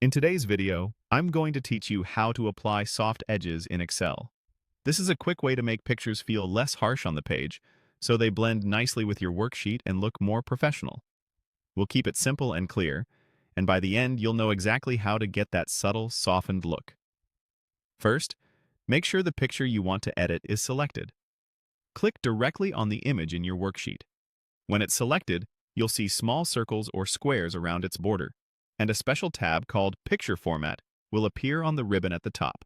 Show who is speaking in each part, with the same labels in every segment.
Speaker 1: In today's video, I'm going to teach you how to apply soft edges in Excel. This is a quick way to make pictures feel less harsh on the page, so they blend nicely with your worksheet and look more professional. We'll keep it simple and clear, and by the end you'll know exactly how to get that subtle, softened look. First, make sure the picture you want to edit is selected. Click directly on the image in your worksheet. When it's selected, you'll see small circles or squares around its border, and a special tab called Picture Format will appear on the ribbon at the top.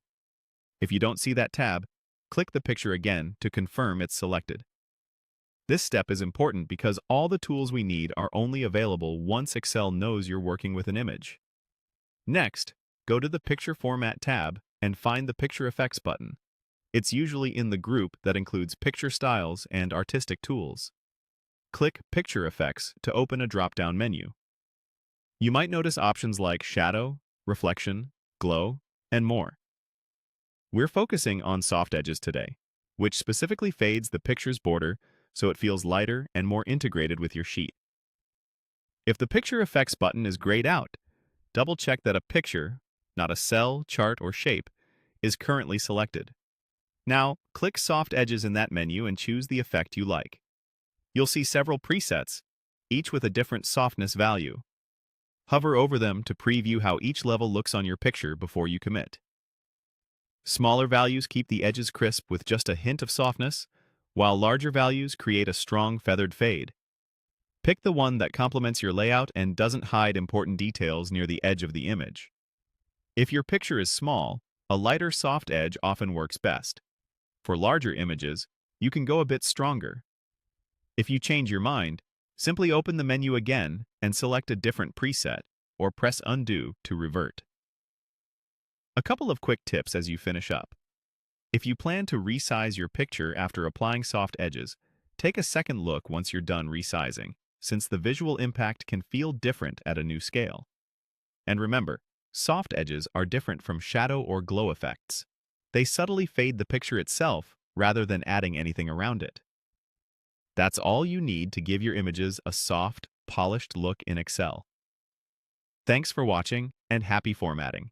Speaker 1: If you don't see that tab, click the picture again to confirm it's selected. This step is important because all the tools we need are only available once Excel knows you're working with an image. Next, go to the Picture Format tab and find the Picture Effects button. It's usually in the group that includes picture styles and artistic tools. Click Picture Effects to open a drop-down menu. You might notice options like shadow, reflection, glow, and more. We're focusing on soft edges today, which specifically fades the picture's border so it feels lighter and more integrated with your sheet. If the Picture Effects button is grayed out, double-check that a picture, not a cell, chart, or shape, is currently selected. Now, click Soft Edges in that menu and choose the effect you like. You'll see several presets, each with a different softness value. Hover over them to preview how each level looks on your picture before you commit. Smaller values keep the edges crisp with just a hint of softness, while larger values create a strong feathered fade. Pick the one that complements your layout and doesn't hide important details near the edge of the image. If your picture is small, a lighter soft edge often works best. For larger images, you can go a bit stronger. If you change your mind, simply open the menu again and select a different preset, or press Undo to revert. A couple of quick tips as you finish up. If you plan to resize your picture after applying soft edges, take a second look once you're done resizing, since the visual impact can feel different at a new scale. And remember, soft edges are different from shadow or glow effects. They subtly fade the picture itself rather than adding anything around it. That's all you need to give your images a soft, polished look in Excel. Thanks for watching, and happy formatting.